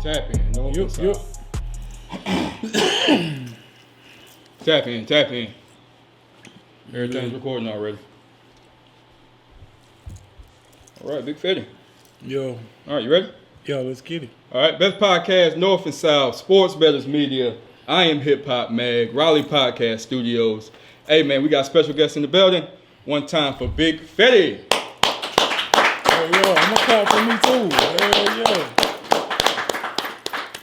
Tap in. No Yup. Tap in. Everything's recording already. All right, Big Feddy. Yo. All right, you ready? Yo, let's get it. All right, best podcast, North and South, Sports Betters Media. I am Hip Hop Mag, Raleigh Podcast Studios. Hey, man, we got special guests in the building. One time for Big Feddy. Hey, yo, I'm going to clap for me, too. Hell yeah.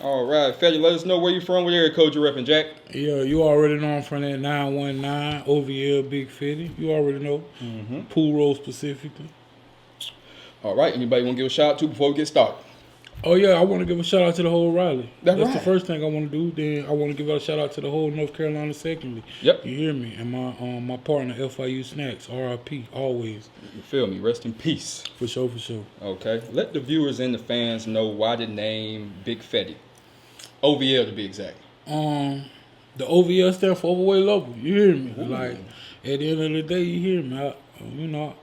All right, Feddy, let us know where you from, what area code you repping, Jack. Yeah, you already know I'm from that 919 OVL Big Feddy. You already know. Pool Road specifically. All right, anybody want to give a shout out to before we get started? Oh, yeah, I want to give a shout out to the whole Raleigh. That's the right. first thing I want to do. Then I want to give a shout out to the whole North Carolina secondly. Yep. You hear me? And my partner, FIU Snacks, RIP, always. You feel me? Rest in peace. For sure. Okay. Let the viewers and the fans know why the name Big Feddy. OVL to be exact. The OVL stands for overweight level. You hear me? Ooh. Like, at the end of the day, you hear me.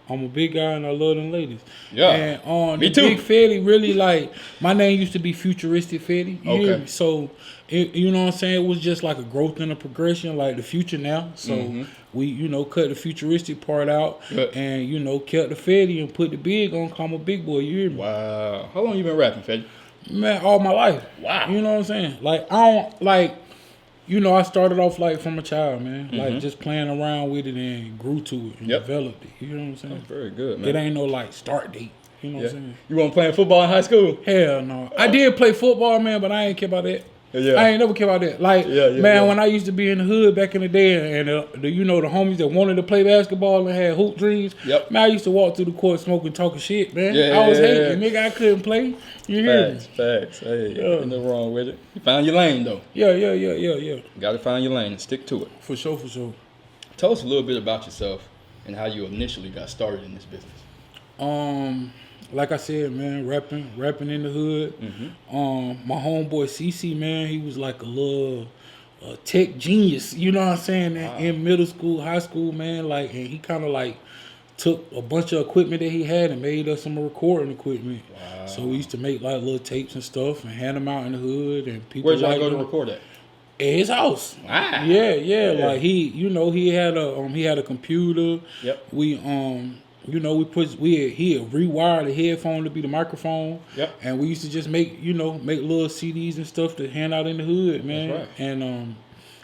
I'm a big guy and I love them ladies. Yeah. And Me the too. Big Feddy, really, like, my name used to be Futuristic Feddy. You hear me? So, you know what I'm saying? It was just like a growth and a progression, like the future now. So, we, cut the futuristic part out and, kept the Feddy and put the big on, call a big boy. You hear me? Wow. How long you been rapping, Feddy? Man, all my life. Wow. You know what I'm saying? Like, I don't, like, I started off like from a child, man. Like just playing around with it and grew to it and developed it. You know what I'm saying? That's very good, man. It ain't no like start date. You know what I'm saying? You weren't playing football in high school? Hell no. I did play football, man, but I ain't care about that. Yeah. I ain't never care about that. Like, when I used to be in the hood back in the day and the homies that wanted to play basketball and had hoop dreams, man, I used to walk through the court smoking, talking shit, man. I was hating. Nigga, I couldn't play. You hear me? Facts. Hey, ain't no wrong with it. You found your lane, though. Yeah. Got to find your lane and stick to it. For sure. Tell us a little bit about yourself and how you initially got started in this business. Like I said, man, rapping in the hood. My homeboy CC, man, he was like a little tech genius. You know what I'm saying? In middle school, high school, man, like, and he kind of like took a bunch of equipment that he had and made us some recording equipment. Wow. So we used to make like little tapes and stuff and hand them out in the hood, and people. Where'd y'all go to record at? At his house. Wow. Yeah. Like he had a computer. Yep. He had rewired the headphone to be the microphone. Yep. And we used to just make little CDs and stuff to hand out in the hood, man. That's right. And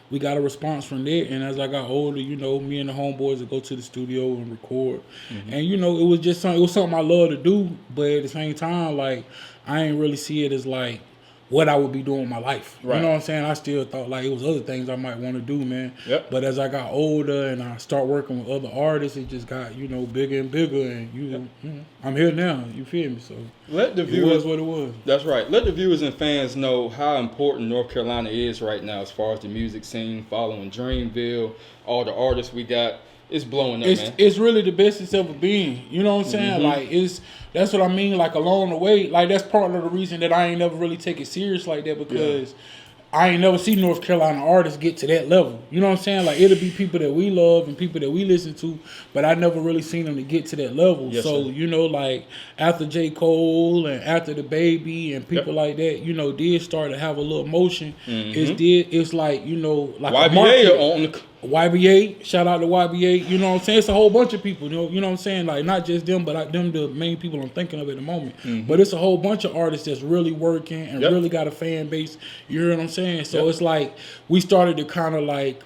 we got a response from that. And as I got older, me and the homeboys would go to the studio and record. And it was something I love to do, but at the same time, like, I ain't really see it as like what I would be doing in my life. Right. You know what I'm saying? I still thought like it was other things I might want to do, man. Yep. But as I got older and I start working with other artists, it just got, bigger and bigger. And, I'm here now. You feel me? So let the it viewers, was what it was. That's right. Let the viewers and fans know how important North Carolina is right now as far as the music scene, following Dreamville, all the artists we got. It's blowing up, man. It's really the best it's ever been. You know what I'm saying? Like, that's what I mean. Like, along the way, like, that's part of the reason that I ain't never really take it serious like that, because I ain't never seen North Carolina artists get to that level. You know what I'm saying? Like, it'll be people that we love and people that we listen to, but I never really seen them to get to that level. Yes, so, sir. Like, after J. Cole and after the Baby and people like that, did start to have a little motion. It's like, like YBA a market. on the... YBA, shout out to YBA, you know what I'm saying? It's a whole bunch of people, you know what I'm saying? Like, not just them, but like them the main people I'm thinking of at the moment. But it's a whole bunch of artists that's really working and really got a fan base, you hear what I'm saying? So it's like, we started to kind of like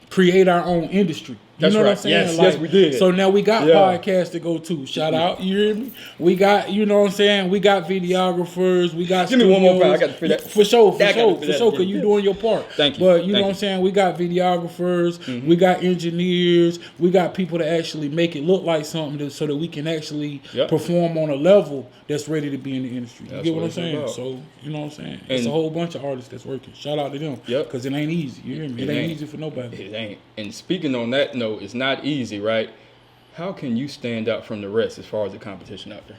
create our own industry. You know what I'm saying? Yes, we did. So now we got podcasts to go to. Shout out, you hear me? We got, you know what I'm saying? We got videographers. We got Give me one more time. I got to feel that. For sure, because you doing your part. Thank you. But you know what I'm saying? We got videographers. We got engineers. We got people to actually make it look like something so that we can actually perform on a level that's ready to be in the industry. You get what I'm saying? About. So, you know what I'm saying? It's a whole bunch of artists that's working. Shout out to them. Because it ain't easy. You hear me? It ain't easy for nobody. It ain't. And speaking on that note, it's not easy, right? How can you stand out from the rest as far as the competition out there?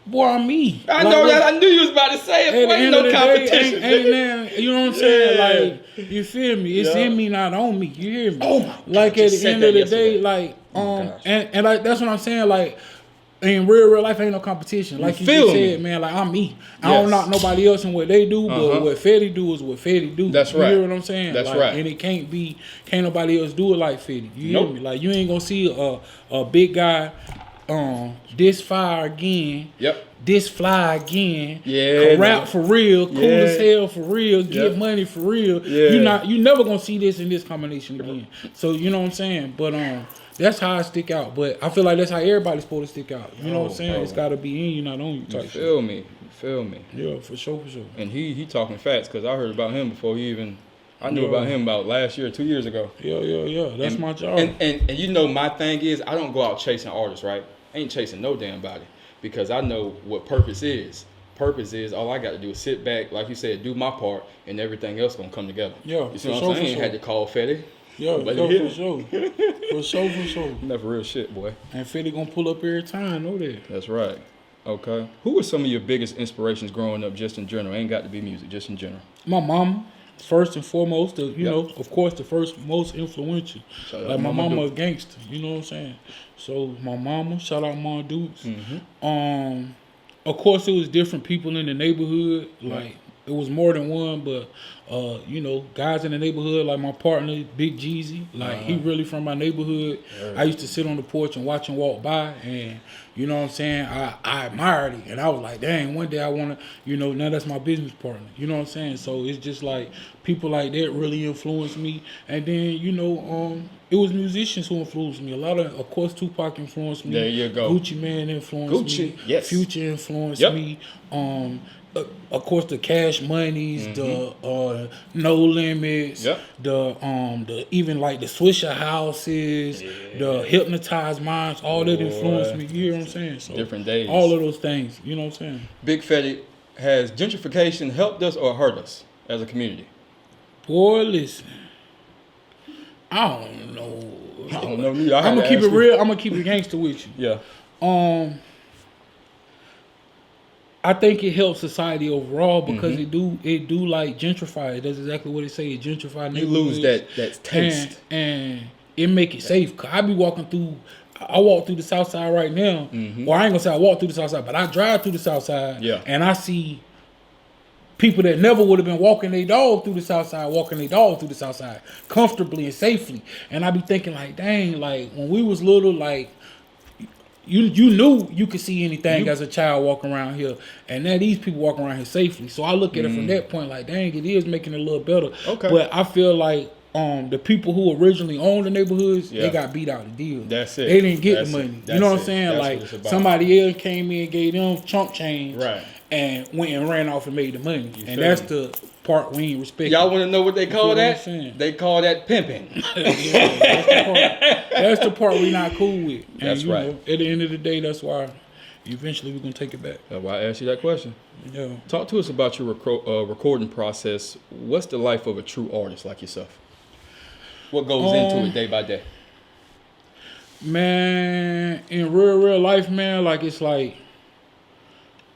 Boy, I'm me. I know that. I knew you was about to say it. Ain't no competition. You know what I'm saying? Like, you feel me? It's in me, not on me. You hear me? Oh my God, like, at the end of the day, like, and like, that's what I'm saying. Like, in real life ain't no competition. Like you just said, man, like I'm me. I don't knock nobody else in what they do, but what Feddy do is what Feddy do. That's right. You hear what I'm saying? That's like, right. And it can't nobody else do it like Feddy. You hear me? Like you ain't gonna see a big guy this fire again. Yep. This fly again. Yeah. Rap for real, cool as hell for real, get money for real. Yeah. You never gonna see this in this combination again. So you know what I'm saying? But that's how I stick out. But I feel like that's how everybody's supposed to stick out. You know what I'm saying? It's gotta be in you, not on you type. You feel me? You feel me? Yeah, for sure. And he talking facts because I heard about him before he even. I knew about him about last year, 2 years ago. Yeah. That's my job. And you know my thing is I don't go out chasing artists, right? I ain't chasing no damn body because I know what purpose is. Purpose is all I got to do is sit back, like you said, do my part, and everything else gonna come together. Yeah, you see what I'm saying? Had to call Feddy. Yeah, for sure. For sure. Never real shit, boy. And Feddy gonna pull up every time, know that. That's right. Okay. Who were some of your biggest inspirations growing up, just in general? Ain't got to be music, just in general. My mama, first and foremost. You know, of course, the first most influential. Like my mama a gangster. You know what I'm saying? So my mama, shout out Ma Dukes. Mm-hmm. Of course, it was different people in the neighborhood. Like it was more than one, but you know, guys in the neighborhood, like my partner, Big Jeezy, like he really from my neighborhood. I used to sit on the porch and watch him walk by, and you know what I'm saying, I admired it, and I was like, dang, one day I want to, you know, now that's my business partner. You know what I'm saying? So it's just like people like that really influenced me, and then you know, it was musicians who influenced me. A lot of course, Tupac influenced me. There you go. Gucci Mane influenced me. Yes. Future influenced me. Of course, the Cash Moneys, the No Limits, the even like the Swisher Houses, the Hypnotized Minds, all that influenced me. You hear what I'm saying? So different days. All of those things. You know what I'm saying? Big Feddy, has gentrification helped us or hurt us as a community? Boy, listen. I don't know. I don't know neither. I'm gonna keep it real. I'm gonna keep it gangster with you. Yeah. I think it helps society overall because it do like gentrify. That's exactly what it say. It gentrify. You lose that taste, and it make it safe. Cause I be walking through. I walk through the South Side right now. Or I ain't gonna say I walk through the South Side, but I drive through the South Side. Yeah. And I see people that never would have been walking their dog through the South Side, walking their dog through the South Side comfortably and safely. And I be thinking like, dang, like when we was little, like. You knew you could see anything as a child walking around here, and now these people walking around here safely. So I look at it from that point, like, dang, it is making it a little better. Okay. But I feel like the people who originally owned the neighborhoods, they got beat out of the deal. That's it. They didn't get the money. You know what I'm saying? That's like somebody else came in and gave them chump change, right, and went and ran off and made the money. And that's the part we ain't respecting. Y'all want to know what they call that? They call that pimping. That's the part we not cool with. And that's right. Know, at the end of the day, that's why eventually we're gonna take it back. That's why I asked you that question. Yeah. Talk to us about your recording process. What's the life of a true artist like yourself? What goes into it day by day? Man, in real life, man, like it's like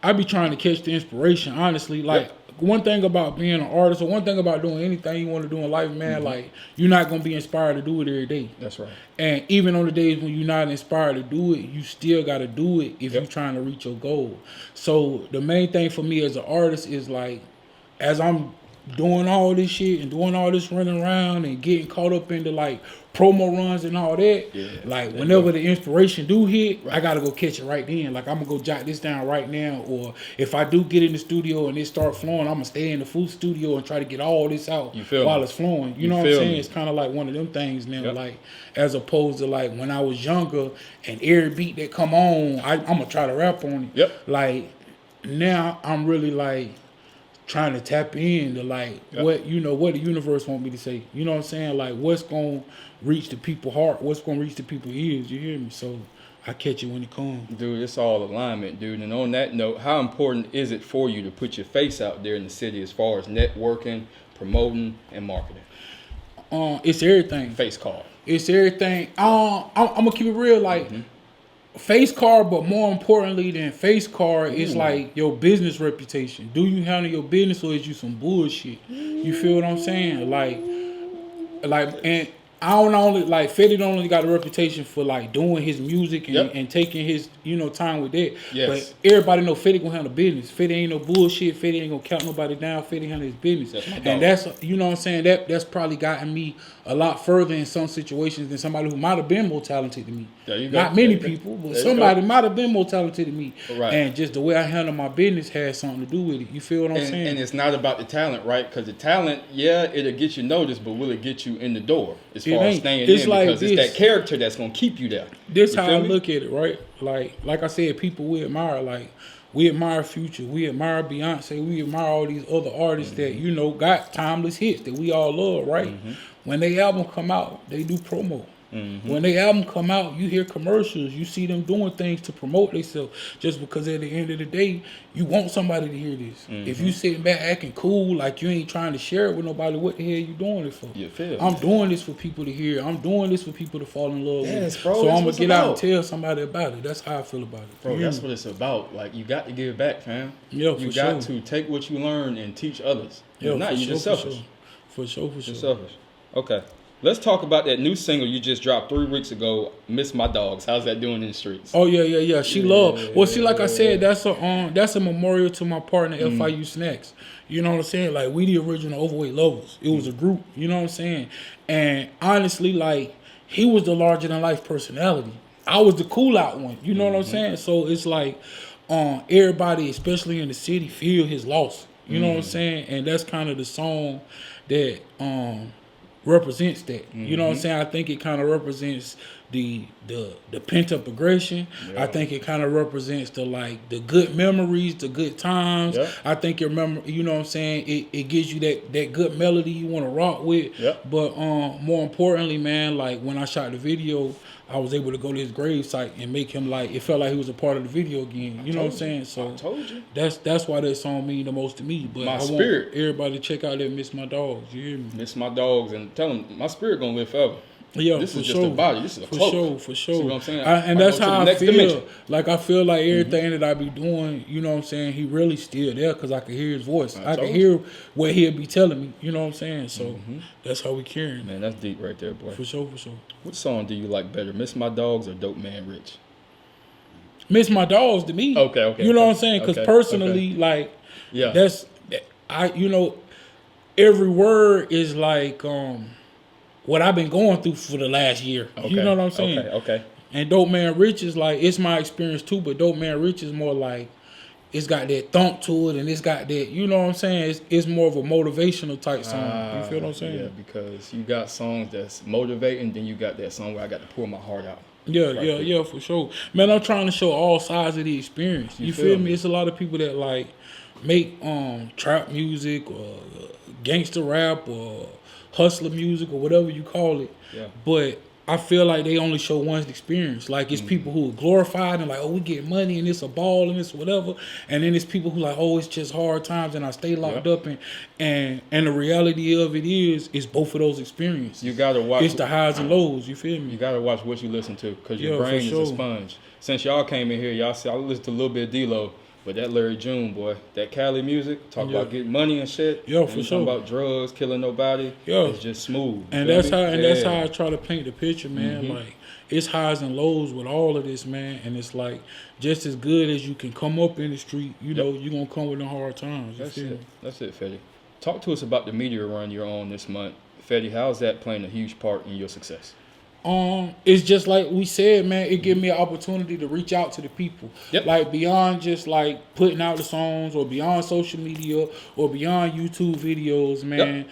I be trying to catch the inspiration, honestly. Like one thing about being an artist, or one thing about doing anything you want to do in life, man, like you're not gonna be inspired to do it every day. That's right. And even on the days when you're not inspired to do it, you still gotta do it if you're trying to reach your goal. So the main thing for me as an artist is like, as I'm doing all this shit and doing all this running around and getting caught up into like promo runs and all that, like whenever the inspiration do hit, I gotta go catch it right then. Like I'm gonna go jot this down right now, or if I do get in the studio and it start flowing, I'm gonna stay in the full studio and try to get all this out while it's flowing. You know what I'm saying? It's kind of like one of them things now, like as opposed to like when I was younger and every beat that come on, I'm gonna try to rap on it. Like now I'm really like trying to tap into like what what the universe want me to say. You know what I'm saying? Like what's gonna reach the people's heart, what's gonna reach the people's ears, you hear me? So I catch it when it comes. Dude, it's all alignment, dude. And on that note, how important is it for you to put your face out there in the city as far as networking, promoting, and marketing? It's everything. Face card. It's everything. I'm gonna keep it real, like face card, but more importantly than face card is like your business reputation. Do you handle your business or is you some bullshit? You feel what I'm saying? Like, and I don't only like Feddy don't only got a reputation for like doing his music and taking his time with that. Yes. But everybody know Feddy gonna handle business. Feddy ain't no bullshit. Feddy ain't gonna count nobody down. Feddy handle his business. And that's what I'm saying. That's probably gotten me a lot further in some situations than somebody who might have been more talented than me. There you go. Not many people, but somebody might have been more talented than me. Right. And just the way I handle my business has something to do with it. You feel what I'm saying? And it's not about the talent, right? Because the talent, it'll get you noticed, but will it get you in the door as far as staying in? Because it's that character that's gonna keep you there. This how I look at it, right? Like I said, people we admire, like we admire Future, we admire Beyonce, we admire all these other artists that got timeless hits that we all love, right? When they album come out, they do promo. When they album come out, you hear commercials, you see them doing things to promote themselves. Just because at the end of the day, you want somebody to hear this. If you sitting back acting cool, like you ain't trying to share it with nobody, what the hell you doing it for? You feel? I'm doing this for people to hear. I'm doing this for people to fall in love with. Bro, so I'm gonna get out and tell somebody about it. That's how I feel about it. Bro, that's what it's about. Like you got to give back, fam. Yeah, you got to take what you learn and teach others. Yeah, if not, you're just selfish. For sure. You're selfish. Okay. Let's talk about that new single you just dropped 3 weeks ago, "Miss My Dogs." How's that doing in the streets? Oh yeah. She love. Well, see, like I said, that's a memorial to my partner FIU Snacks. You know what I'm saying? Like we the original Overweight Lovers. It was a group. You know what I'm saying? And honestly, like he was the larger than life personality. I was the cool out one. You know what I'm saying? So it's like everybody, especially in the city, feel his loss. You know what I'm saying? And that's kind of the song that represents that. You know what I'm saying? I think it kind of represents the pent up aggression. I think it kind of represents the good memories, the good times. I think you know what I'm saying? It gives you that good melody you want to rock with. But more importantly, man, like when I shot the video, I was able to go to his grave site and make him it felt like he was a part of the video again. You know what I'm saying? So I told you. That's why that song mean the most to me. But I want everybody to check out that Miss My Dogs. You hear me? Miss My Dogs, and tell them my spirit gonna live forever. Yeah, this is just a body. This is a cloak. For sure. See what I'm saying? And that's how I feel. Dimension. Like I feel like everything that I be doing, you know what I'm saying, he really still there because I can hear his voice. I can hear what he'll be telling me. You know what I'm saying? So that's how we carrying. Man, that's deep right there, boy. For sure. What song do you like better, "Miss My Dogs" or "Dope Man Rich"? Miss My Dogs to me. Okay. You know what I'm saying? Because personally, that's every word is like what I've been going through for the last year. You know what I'm saying? Okay. And Dope Man Rich is it's my experience too, but Dope Man Rich is more like it's got that thump to it, and it's got that, you know what I'm saying? It's more of a motivational type song. You feel what I'm saying? Yeah, because you got songs that's motivating, then you got that song where I got to pour my heart out. Yeah, for sure. Man, I'm trying to show all sides of the experience. You feel me? It's a lot of people that make trap music or gangster rap or hustler music or whatever you call it. Yeah. But I feel like they only show one's experience. Like it's people who are glorified and we get money and it's a ball and it's whatever. And then it's people who it's just hard times and I stay locked up and the reality of it is both of those experiences. You gotta watch. It's the highs and lows. You feel me? You gotta watch what you listen to because your brain is a sponge. Since y'all came in here, y'all see I listened to a little bit of D-Lo. But that Larry June, boy, that Cali music, talk about getting money and shit. Yeah, for sure. Talk about drugs, killing nobody. Yeah. It's just smooth. And that's how I try to paint the picture, man. Like it's highs and lows with all of this, man. And it's just as good as you can come up in the street, you know, you're gonna come with the hard times. That's it, Feddy. Talk to us about the media run you're on this month. Feddy, how's that playing a huge part in your success? It's just like we said, man, it gave me an opportunity to reach out to the people. Like beyond just putting out the songs or beyond social media or beyond YouTube videos, man.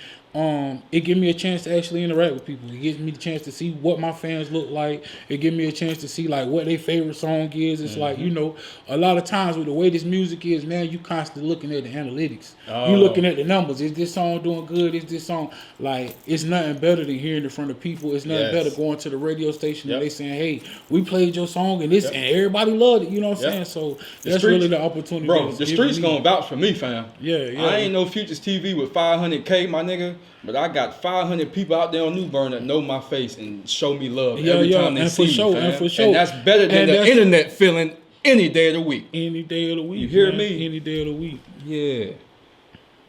It gives me a chance to actually interact with people. It gives me the chance to see what my fans look like. It gives me a chance to see what their favorite song is. It's a lot of times with the way this music is, man, you constantly looking at the analytics. You looking at the numbers. Is this song doing good? Is this song it's nothing better than hearing it from the people. It's nothing better going to the radio station and they saying, hey, we played your song and and everybody loved it. You know what I'm saying? So that's really the opportunity. Bro, the streets gonna vouch for me, fam. Yeah. I ain't no Futures TV with 500K, my nigga. But I got 500 people out there on New Bern that know my face and show me love every time they see me, fam. And for sure. And that's better than the internet feeling any day of the week. Any day of the week. You hear me? Any day of the week. Yeah.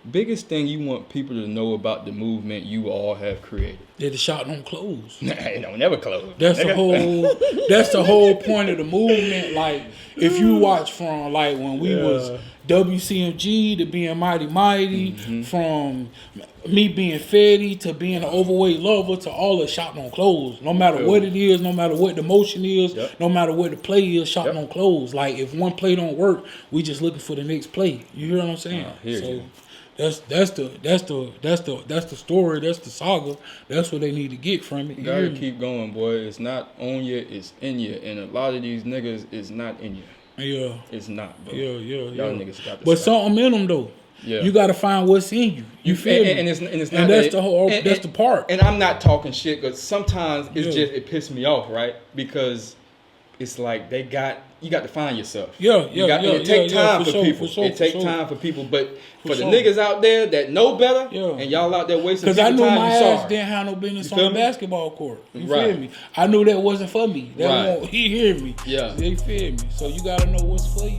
biggest thing you want people to know about the movement you all have created? That the shop don't close. It don't never close. That's the whole. That's the whole point of the movement. Like, if you watch from like when we was WCMG to being Mighty, from me being Feddy to being an overweight lover to all the shop don't close. No matter what it is, no matter what the motion is, no matter what the play is, shop don't close. Like, if one play don't work, we just looking for the next play. You hear what I'm saying? That's the story. That's the saga. That's what they need to get from it. You gotta keep going, boy. It's not on you. It's in you. And a lot of these niggas is not in you. Yeah, it's not, bro. Y'all niggas got to but stop. something in them though. Yeah, you gotta find what's in you. You feel me? And it's not. And that's the whole. That's the part. And I'm not talking shit, because sometimes it's just it pisses me off, right? Because it's like you got to find yourself. It take time for people. It take time for people, but for the niggas out there that know better, and y'all out there wasting time. Because I knew my ass sorry. didn't have no business on the basketball court. You feel me? I knew that wasn't for me. He hear me. Yeah. You feel me? So you gotta know what's for you.